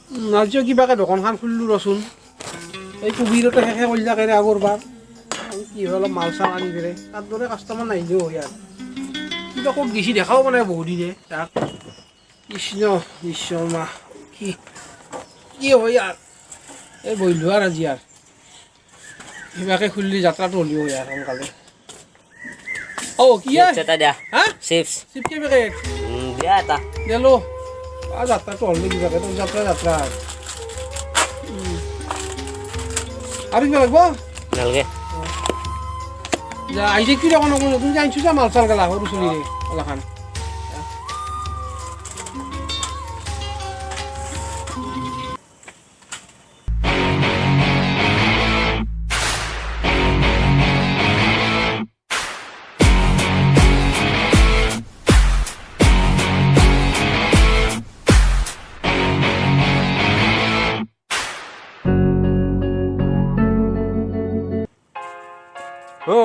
আজি কিবাকে দোকানখন খুলিলোঁ ৰচোন এই কুবিৰতে শেষে কৰি যাকেৰে আগৰবাৰ কি হয় অলপ মাল চাল আনি পেলাই তাৰ দৰে কাষ্টমাৰ নাহিলেও হয় আৰু কিবা ক'ত গেছি দেখাও মানে বহুত দিনে তাক কৃষ্ণ বিশ্বমা কি হয় আৰু এই বহিলো আৰু আজি আৰু কিবাকে খুলিলে যাত্ৰাটো হ'লেও হয় আৰু সোনকালে কি এটা দিয়া হা চিপছ চিপ কেই দিয়া এটা দিলো যাত্ৰাটো হ'ল নেকি কিবাকে তোৰ যাত্ৰা আৰু কিবা লাগব নালগে আহিছে কি দোকান নতুন যে আনিছোঁ যে মাল চাল গেলা সৰু চলিৰে ওলাখান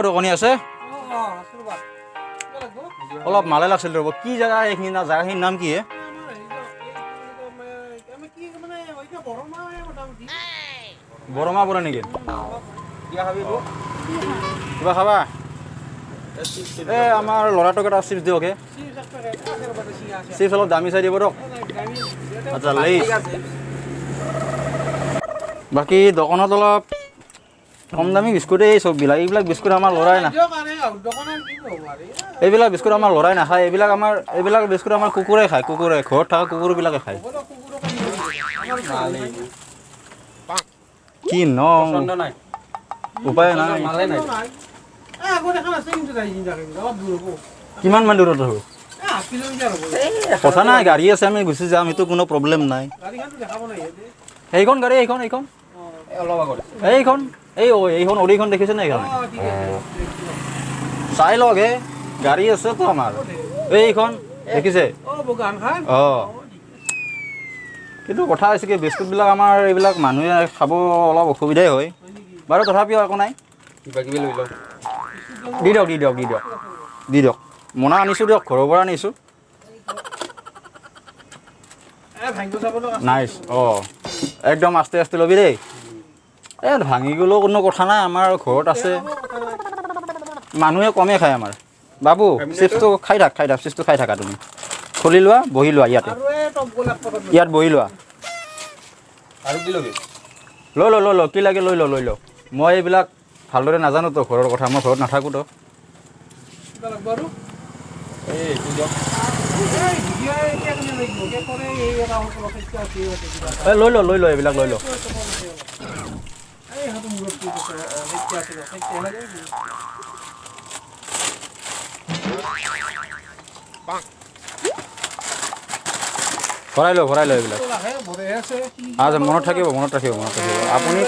দোকানী আছে অলপ মালে লাগছিল ৰ'ব কি জেগা এইখিনি জেগাখিনিৰ নাম কি বৰমা পৰে নেকি কিবা খাবা এই আমাৰ ল'ৰাটোক এটা চিপছ দিয়ক চিপছ অলপ দামী চাই দিব দিয়ক আচ্ছা লেইছ বাকী দোকানত অলপ কম দামী বিস্কুট এই চববিলাক এইবিলাক বিস্কুট আমাৰ ল'ৰাই না এইবিলাক বিস্কুট আমাৰ ল'ৰাই নাখায় এইবিলাক বিস্কুট আমাৰ কুকুৰে খায় কুকুৰে ঘৰত থকা কুকুৰবিলাকে খায় কি ন উপায় নাই কিমান মান দূৰত হ'ব কথা নাই গাড়ী আছে আমি গুচি যাম সেইটো কোনো প্ৰব্লেম নাই এইখন গাড়ী এইখন এইখন অৰিখন দেখিছে নাই এইখন চাই লওক গাড়ী আছে তো আমাৰ এইখন দেখিছে অঁ কিন্তু কথা হৈছে কি বিস্কুটবিলাক আমাৰ এইবিলাক মানুহে খাব অলপ অসুবিধাই হয় বাৰু তথাপিও একো নাই কিবা কিবি লৈ লওক দি দিয়ক মোনা আনিছোঁ দিয়ক ঘৰৰ পৰা আনিছোঁ নাইচ অঁ একদম আস্তে আস্তে ল'বি দেই ভাঙি গ'লেও কোনো কথা নাই আমাৰ ঘৰত আছে মানুহে কমেই খায় আমাৰ বাবু চিপছটো খাই থাক চিপছটো খাই থাকা তুমি খুলি লোৱা বহি লোৱা ইয়াত বহি লোৱা আৰু কি ল'বি লৈ ল কি লাগে লৈ ল মই এইবিলাক ভালদৰে নাজানো তো ঘৰৰ কথা মই ঘৰত নাথাকোঁ তো লৈ ল এইবিলাক লৈ ল ভৰাই ল এইবিলাক আচ্ছা মনত থাকিব আপুনি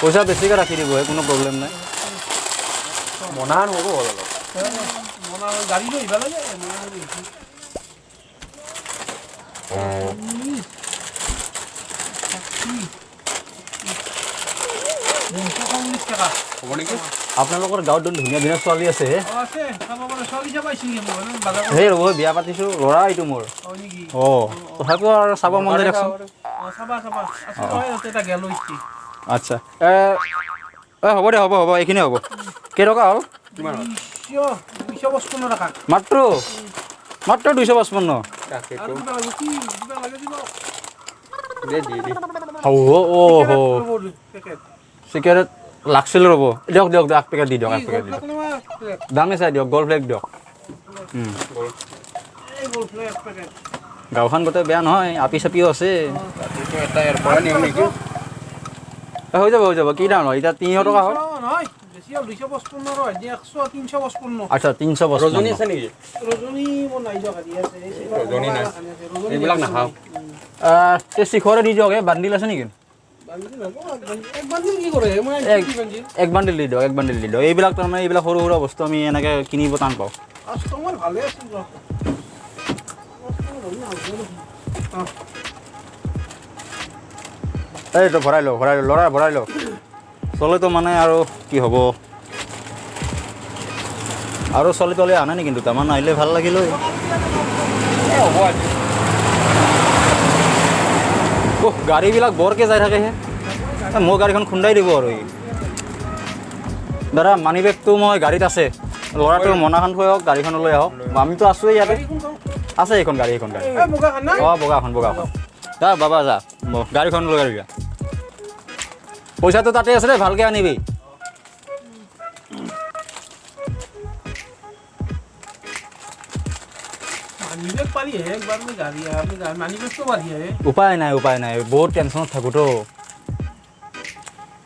পইচা বেছিকৈ ৰাখি দিব কোনো প্ৰব্লেম নাই মনা নহ'ব অলপ আপোনালোকৰ গাঁৱত ধুনীয়া ধুনীয়া ছোৱালী আছে সেই ৰ'ব বিয়া পাতিছোঁ ল'ৰা এইটো মোৰ অঁ তথাপিও আৰু চাব মন যায় দেখোন আচ্ছা হ'ব দে হ'ব এইখিনি হ'ব কেইটকা হ'ল মাত্ৰ 255 চিগাৰেট লাগছিল ৰ'ব দিয়ক এক পেকেট দি দিয়ক দামে চাই দিয়ক গল্ড ফ্লেগ দিয়ক গাঁওখন গোটেই বেয়া নহয় আপি চাপিও আছে হৈ যাব কি দাম হয় এতিয়া 300 টকা হ'ল আচ্ছা 355 আছে নেকি এইবিলাক নাখাওঁ শিখৰে দি দিয়ক বান্দিল আছে নেকি এক বান্দিল দি দিয়ক এইবিলাক তাৰমানে এইবিলাক সৰু সৰু বস্তু আমি এনেকৈ কিনিব টান পাওঁ এইটো ভৰাই ল ল'ৰা ভৰাই ল চলেতো মানে আৰু কি হ'ব আৰু চলি তলে আনে নেকি দুটামান আহিলে ভাল লাগিল গাড়ীবিলাক বৰকৈ যাই থাকেহে মোৰ গাড়ীখন খুন্দাই দিব আৰু ই দাদা মানি বেগটো মই গাড়ীত আছে ল'ৰাটো মনাখন থৈ আহক গাড়ীখন লৈ আহক আমিতো আছোঁৱেই ইয়াতে আছে এইখন গাড়ী অঁ বগাখন যা বাবা যা গাড়ীখন লৈ আৰু পইচাটো তাতে আছে দেই ভালকৈ আনিবি উপায় নাই বহুত টেনশ্যনত থাকোঁতো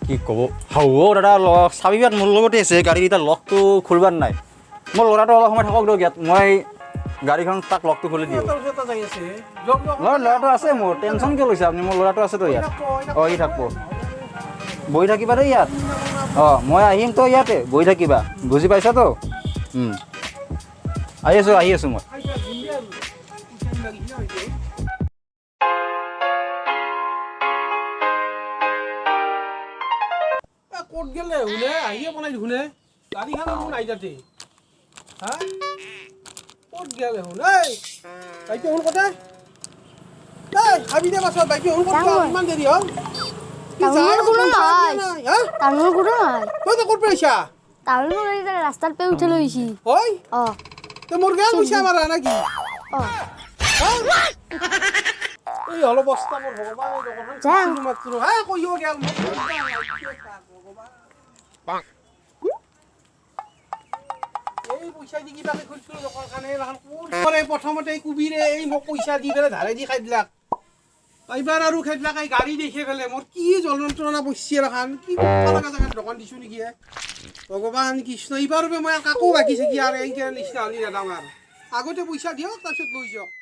কি ক'ব হ'ব দাদা চাবিবাত মোৰ লগতে আছে গাড়ীকেইটা লকটো খুলিবাৰ নাই মোৰ ল'ৰাটো অলপ সময় থাকক দিয়ক ইয়াত মই গাড়ীখন তাক লকটো খুলি দিওঁ ল'ৰাটো আছে মোৰ টেনশ্যন কিয় লৈছে আপুনি মোৰ ল'ৰাটো আছেতো ইয়াত অঁ ই থাকিব বহি থাকিবা দেই ইয়াত অঁ মই আহিম তো ইয়াতে বহি থাকিবা বুজি পাইছাতো আহি আছোঁ মই ক'ত গেলে শুনে আহিয়ে বনাই শুনে গাড়ীখন নাই যাতে হা ক'ত গেলে শুন এই বাইকে শুন কথা এই খাবি দে পাছত বাইকে শুন কথা ইমান দেৰি হ'ল তই ক'ত পাইছা ৰাস্তাত পে উঠে লৈছি ঐ তই মোৰ গাল পইচা মাৰা নেকি এই অলপ বস্তা মোৰ ভগৱান মাত্ৰ হা কৈও গেল এই পইচা দি কিবাকে খুলিছিলোঁ দোকান খানে প্ৰথমতে কুবিৰে এই মোক পইচা দি পেলাই ধাৰে দি খাই দিলাক এইবাৰ আৰু খাইবিলাক এই গাড়ী দেখি পেলাই মোৰ কি যন্ত্ৰণা পইচা এখন কি লগা জেগাত দোকান দিছোঁ নেকি ভগৱান কৃষ্ণ এইবাৰ মই কাকো বাকীছে কি আৰু এই নিচিনা হ'লে নাযাওঁ আৰু আগতে পইচা দিয়ক তাৰপিছত লৈ যাওক